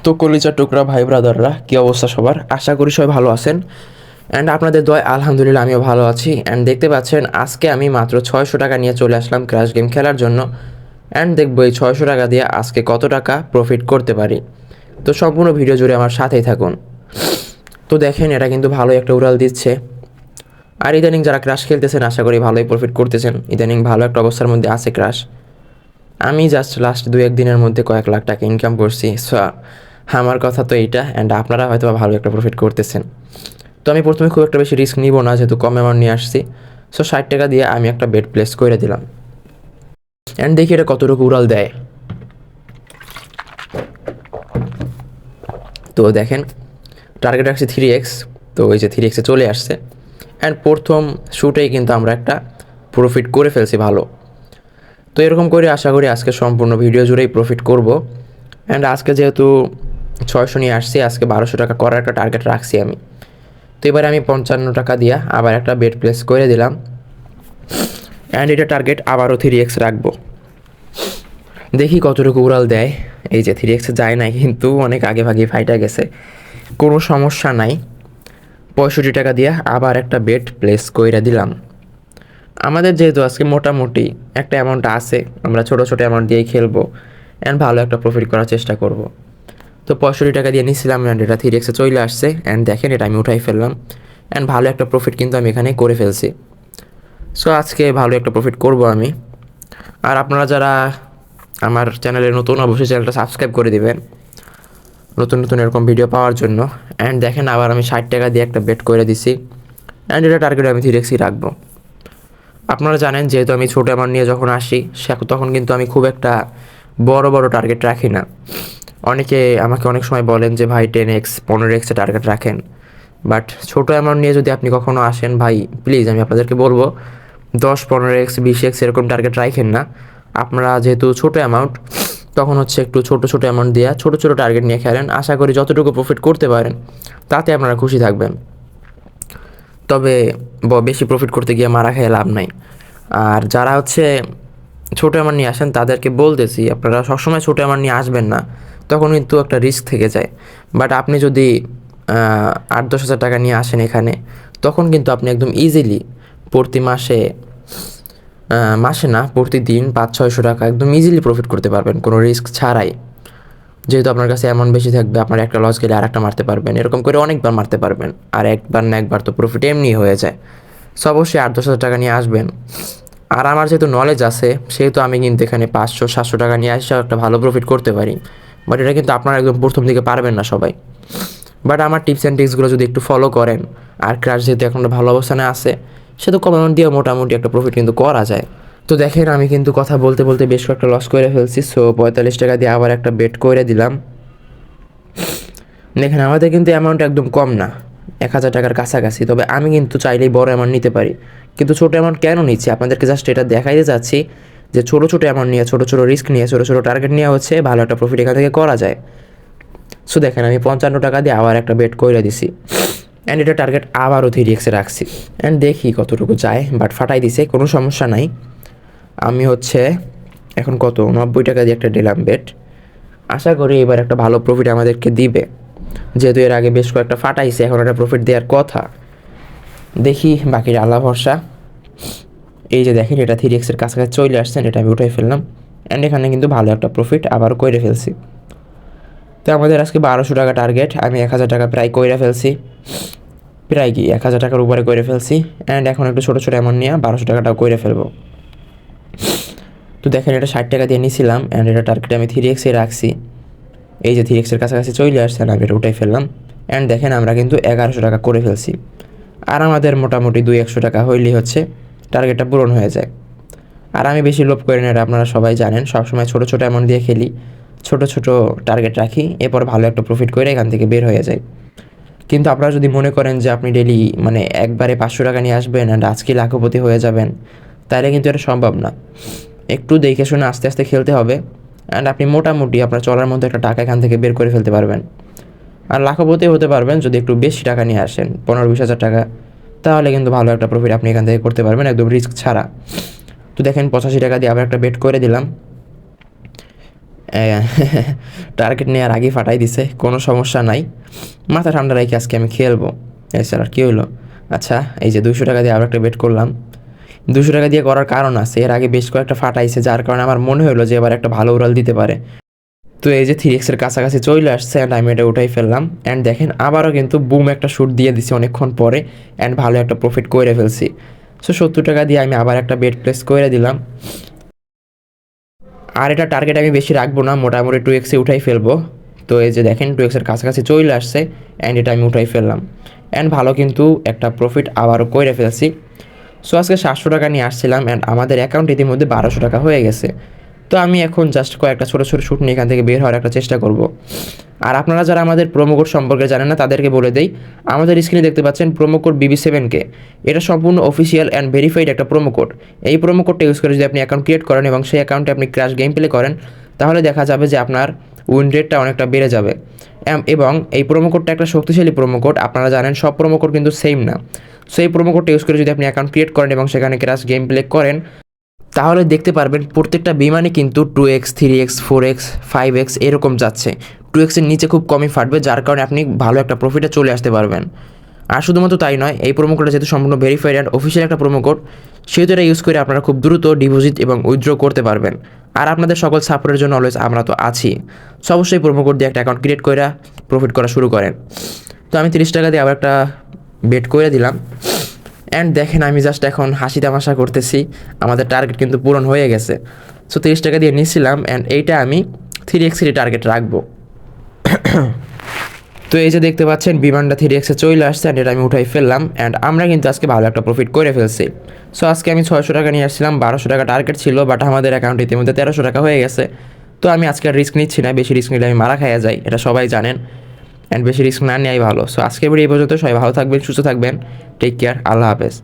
তো কলিজার টুকরা ভাই ব্রাদাররা, কী অবস্থা সবার? আশা করি সবাই ভালো আছেন। অ্যান্ড আপনাদের দয় আলহামদুলিল্লাহ আমিও ভালো আছি। অ্যান্ড দেখতে পাচ্ছেন আজকে আমি মাত্র 600 টাকা নিয়ে চলে আসলাম ক্র্যাশ গেম খেলার জন্য। অ্যান্ড দেখবো এই 600 টাকা দিয়ে আজকে কত টাকা প্রফিট করতে পারি। তো সম্পূর্ণ ভিডিও জুড়ে আমার সাথেই থাকুন। তো দেখেন, এটা কিন্তু ভালোই একটা উড়াল দিচ্ছে। আর ইদানিং যারা ক্রাশ খেলতেছেন আশা করি ভালোই প্রফিট করতেছেন। ইদানিং ভালো একটা অবস্থার মধ্যে আছে ক্রাশ। আমি জাস্ট লাস্ট 2-1 দিনের মধ্যে কয়েক লাখ টাকা ইনকাম করছি। সো আমার কথা তো এইটা। অ্যান্ড আপনারা হয়তো ভালো একটা প্রফিট করতেছেন। তো আমি প্রথমে খুব একটা বেশি রিস্ক নিব না, যেহেতু কম অ্যামাউন্ট নিয়ে আসছি। সো 60 টাকা দিয়ে আমি একটা বেট প্লেস করে দিলাম। অ্যান্ড দেখি এটা কতটুকু উড়াল দেয়। তো দেখেন, টার্গেট রাখছি 3x। তো এই যে 3x চলে আসছে। অ্যান্ড প্রথম শুটেই কিন্তু আমরা একটা প্রফিট করে ফেলছি ভালো। তো এরকম করে আশা করি আজকে সম্পূর্ণ ভিডিও জুড়েই প্রফিট করব। অ্যান্ড আজকে যেহেতু 600 নিয়ে আসছি, আজকে 1200 টাকা করার একটা টার্গেট রাখছি আমি। তো এবারে আমি 55 টাকা দিয়ে আবার একটা বেট প্লেস করে দিলাম। অ্যান্ড এটা টার্গেট আবারও 3x রাখবো। দেখি কতটুকু উড়াল দেয়। এই যে 3x যায় নাই, কিন্তু অনেক আগে ভাগে ফাইটা গেছে, কোনো সমস্যা নাই। 65 টাকা দিয়ে আবার একটা বেট প্লেস করে দিলাম। আমাদের যেহেতু আজকে মোটামুটি একটা অ্যামাউন্ট আছে, আমরা ছোটো ছোটো অ্যামাউন্ট দিয়েই খেলবো। অ্যান্ড ভালো একটা প্রফিট করার চেষ্টা করব। তো 65 টাকা দিয়ে নিয়েছিলাম, অ্যান্ড এটা 3x চলে আসছে। অ্যান্ড দেখেন, এটা আমি উঠাই ফেললাম। অ্যান্ড ভালো একটা প্রফিট কিন্তু আমি এখানে করে ফেলছি। সো আজকে ভালো একটা প্রফিট করব আমি। আর আপনারা যারা আমার চ্যানেলে নতুন, অবশ্যই চ্যানেলটা সাবস্ক্রাইব করে দিবেন নতুন নতুন এরকম ভিডিও পাওয়ার জন্য। অ্যান্ড দেখেন, আবার আমি 60 টাকা দিয়ে একটা বেট করে দিছি। অ্যান্ড এটা টার্গেট আমি 3xই রাখবো। আপনারা জানেন, যেহেতু আমি ছোটো অ্যামাউন্ট নিয়ে যখন আসি তখন কিন্তু আমি খুব একটা বড় বড় টার্গেট রাখি না। অনেকে আমাকে অনেক সময় বলেন যে ভাই 10x 15x টার্গেট রাখেন। বাট ছোটো অ্যামাউন্ট নিয়ে যদি আপনি কখনও আসেন ভাই, প্লিজ আমি আপনাদেরকে বলবো 10 15x 20x এরকম টার্গেট রাখেন না। আপনারা যেহেতু ছোটো অ্যামাউন্ট, তখন হচ্ছে একটু ছোটো ছোটো অ্যামাউন্ট দিয়ে ছোটো ছোটো টার্গেট নিয়ে খেলেন। আশা করি যতটুকু প্রফিট করতে পারেন তাতে আপনারা খুশি থাকবেন। তবে বেশি প্রফিট করতে গিয়ে মারা খেয়ে লাভ নাই। আর যারা হচ্ছে ছোটো অ্যামাউন্ট নিয়ে আসেন তাদেরকে বলতেছি, আপনারা সবসময় ছোটো অ্যামাউন্ট নিয়ে আসবেন না, তখন কিন্তু একটা রিস্ক থেকে যায়। বাট আপনি যদি 8-10 হাজার টাকা নিয়ে আসেন এখানে, তখন কিন্তু আপনি একদম ইজিলি প্রতি মাসে মাসে না, প্রতিদিন 500-600 টাকা একদম ইজিলি প্রফিট করতে পারবেন কোনো রিস্ক ছাড়াই। যেহেতু আপনার কাছে অ্যামাউন্ট বেশি থাকবে, আপনার একটা লস গেলে আর একটা মারতে পারবেন, এরকম করে অনেকবার মারতে পারবেন। আর একবার না একবার তো প্রফিট এমনি হয়ে যায়। সো অবশ্যই 8-10 হাজার টাকা নিয়ে আসবেন। আর আমার যেহেতু নলেজ আছে, সেহেতু আমি কিন্তু এখানে 500-700 টাকা নিয়ে আসলেও একটা ভালো প্রফিট করতে পারি। বাট এটা কিন্তু আপনারা একদম প্রথম দিকে পারবেন না সবাই। বাট আমার টিপস অ্যান্ড ট্রিক্সগুলো যদি একটু ফলো করেন, আর ক্রাশ যেহেতু এখন একটা ভালো অবস্থানে আছে, সে তো কম অ্যামাউন্ট দিয়ে মোটামুটি একটা প্রফিট কিন্তু করা যায়। তো দেখেন, আমি কিন্তু কথা বলতে বলতে বেশ কয়েকটা লস করে ফেলছি। সো 45 টাকা দিয়ে আবার একটা বেট করে দিলাম। দেখেন, আমাদের কিন্তু অ্যামাউন্ট একদম কম না, 1000 টাকার কাছাকাছি। তবে আমি কিন্তু চাইলেই বড় অ্যামাউন্ট নিতে পারি, কিন্তু ছোটো অ্যামাউন্ট কেন নিচ্ছি আপনাদেরকে জাস্ট এটা দেখাইতে যাচ্ছি যে ছোটো ছোটো অ্যামাউন্ট নিয়ে, ছোটো ছোটো রিস্ক নিয়ে, ছোটো ছোটো টার্গেট নিয়ে হচ্ছে ভালো একটা প্রফিট এখান থেকে করা যায়। সো দেখেন, আমি 55 টাকা দিয়ে আবার একটা বেট করে দিছি। অ্যান্ড এটা টার্গেট আবারও 3x রাখছি। অ্যান্ড দেখি কতটুকু যায়। বাট ফাটাই দিছে, কোনো সমস্যা নাই। আমি হচ্ছে এখন কত 90 টাকা দিয়ে একটা দিলাম বেট। আশা করি এবার একটা ভালো প্রফিট আমাদেরকে দিবে, যেহেতু এর আগে বেশ কয়েকটা ফাটাইছে, এখন একটা প্রফিট দেওয়ার কথা। দেখি, বাকিটা আল্লাহ ভরসা। এই যে দেখেন, এটা 3x কাছাকাছি চলে আসছেন, এটা আমি উঠাই ফেললাম। অ্যান্ড এখানে কিন্তু ভালো একটা প্রফিট আবার করে ফেলছি। তো আমাদের আজকে 1200 টাকা টার্গেট, আমি 1000 টাকা প্রায় কইরা ফেলছি। প্রায় কি 1000 টাকার উপরে করে ফেলছি। অ্যান্ড এখন একটু ছোটো ছোটো অ্যামাউন্ট নিয়ে 1200 টাকাটাও করে ফেলবো। তো দেখেন, এটা 60 টাকা দিয়ে নিয়েছিলাম। অ্যান্ড এটা টার্গেটে আমি 3x রাখছি। এই যে 3x কাছাকাছি চলে আসছে, আমি এটা উঠাই ফেললাম। অ্যান্ড দেখেন, আমরা কিন্তু 1100 টাকা করে ফেলছি। আর আমাদের মোটামুটি 200 টাকা হইলেই হচ্ছে টার্গেটটা পূরণ হয়ে যায়। আর আমি বেশি লোভ করি না, এটা আপনারা সবাই জানেন। সবসময় ছোটো ছোটো অ্যামাউন্ট দিয়ে খেলি, ছোটো ছোটো টার্গেট রাখি, এরপর ভালো একটা প্রফিট করে এখান থেকে বের হয়ে যায়। কিন্তু আপনারা যদি মনে করেন যে আপনি ডেলি মানে একবারে 500 টাকা নিয়ে আসবেন অ্যান্ড আজকে লাখপতি হয়ে যাবেন, তাহলে কিন্তু এটা সম্ভব না। একটু দেখে শুনে আস্তে আস্তে খেলতে হবে। অ্যান্ড আপনি মোটামুটি আপনার চলার মধ্যে একটা টাকা এখান থেকে বের করে ফেলতে পারবেন। আর লাখপতি হতে পারবেন যদি একটু বেশি টাকা নিয়ে আসেন, 15-20 হাজার টাকা, তাহলে কিন্তু ভালো একটা প্রফিট আপনি এখান থেকে করতে পারবেন একদম রিস্ক ছাড়া। তো দেখেন, 85 টাকা দিয়ে আবার একটা বেট করে দিলাম। টার্গেট নেওয়ার আগেই ফাটাই দিছে, কোনো সমস্যা নাই, মাথা ঠান্ডা রেখে আজকে আমি খেলবো। স্যার আর কী হলো? আচ্ছা, এই যে 200 টাকা দিয়ে আরও একটা বেট করলাম। 200 টাকা দিয়ে করার কারণ আছে, এর আগে বেশ কয়েকটা ফাটাইছে, যার কারণে আমার মনে হলো যে এবার একটা ভালো উড়াল দিতে পারে। তো এই যে 3x-এর কাছাকাছি চলে আসছে অ্যান্ড আমি এটা উঠাই ফেললাম। অ্যান্ড দেখেন আবারও কিন্তু বুম একটা শ্যুট দিয়ে দিছি অনেকক্ষণ পরে, অ্যান্ড ভালো একটা প্রফিট করে ফেলছি। সো 70 টাকা দিয়ে আমি আবার একটা বেট প্লেস করে দিলাম। আর এটা টার্গেট আমি বেশি রাখবো না, মোটামুটি 2x-এ উঠাই ফেলবো। তো এই যে দেখেন 2x-এর কাছাকাছি চলে আসছে, অ্যান্ড এটা আমি উঠাই ফেললাম, অ্যান্ড ভালো কিন্তু একটা প্রফিট আবারও করে ফেলছি। সো আজকে 700 টাকা নিয়ে আসছিলাম, অ্যান্ড আমাদের অ্যাকাউন্ট ইতিমধ্যে 1200 টাকা হয়ে গেছে। তো আমি এখন জাস্ট কয়েকটা ছোটো ছোটো শ্যুট নিয়ে এখান থেকে বের হওয়ার একটা চেষ্টা করব। আর আপনারা যারা আমাদের প্রোমো কোড সম্পর্কে জানেন না তাদেরকে বলে দেই, আমাদের স্ক্রিনে দেখতে পাচ্ছেন প্রোমো কোড BB7K। এটা সম্পূর্ণ অফিসিয়াল অ্যান্ড ভেরিফাইড একটা প্রোমো কোড। এই প্রোমো কোডটা ইউজ করে যদি আপনি অ্যাকাউন্ট ক্রিয়েট করেন এবং সেই অ্যাকাউন্টে আপনি ক্র্যাশ গেম প্লে করেন, তাহলে দেখা যাবে যে আপনার উইন রেটটা অনেকটা বেড়ে যাবে। এবং এই প্রোমো কোডটা একটা শক্তিশালী প্রোমো কোড। আপনারা জানেন সব প্রোমো কোড কিন্তু সেম না। সো এই প্রোমো কোডটা ইউজ করে যদি আপনি অ্যাকাউন্ট ক্রিয়েট করেন এবং সেখানে ক্র্যাশ গেম প্লে করেন, তাহলে দেখতে পারবেন প্রত্যেকটা বিমানই কিন্তু 2x, 3x, 4x, 5x এরকম যাচ্ছে। 2x-এর নিচে খুব কমই ফাটবে, যার কারণে আপনি ভালো একটা প্রফিটে চলে আসতে পারবেন। আর শুধুমাত্র তাই নয়, এই প্রোমো কোডটা যেহেতু সম্পূর্ণ ভেরিফাইড অ্যান্ড অফিসিয়াল একটা প্রোমো কোড, সেহেতু এটা ইউজ করে আপনারা খুব দ্রুত ডিপোজিট এবং উইথড্র করতে পারবেন। আর আপনাদের সকল সাপোর্টের জন্য অলওয়েজ আমরা তো আছি। সো অবশ্যই প্রোমো কোড দিয়ে একটা অ্যাকাউন্ট ক্রিয়েট করে প্রফিট করা শুরু করেন। তো আমি 30 টাকা দিয়ে আবার একটা বেট করে দিলাম, অ্যান্ড দেখেন আমি জাস্ট এখন হাসি তামাশা করতেছি, আমাদের টার্গেট কিন্তু পূরণ হয়ে গেছে। সো 30 টাকা দিয়ে নিয়েছিলাম, অ্যান্ড এইটা আমি 3x-এর টার্গেট রাখবো। তো এই যে দেখতে পাচ্ছেন বিমানটা 3x-এ চলে আসছে, অ্যান্ড এটা আমি উঠাই ফেললাম, অ্যান্ড আমরা কিন্তু আজকে ভালো একটা প্রফিট করে ফেলছি। সো আজকে আমি 600 টাকা নিয়ে আসছিলাম, 1200 টাকা টার্গেট ছিল, বাট আমাদের অ্যাকাউন্টে ইতিমধ্যে 1300 টাকা হয়ে গেছে। তো আমি আজকে আর রিস্ক নিচ্ছি না, বেশি রিস্ক নিলে আমি মারা খাইয়া যাই, এটা সবাই জানেন, অ্যান্ড বেশি রিস্ক না নেওয়াই ভালো। সো আজকের ভিডিও এই পর্যন্ত, সবাই ভালো থাকবেন, সুস্থ থাকবেন, টেক কেয়ার, আল্লাহ হাফেজ।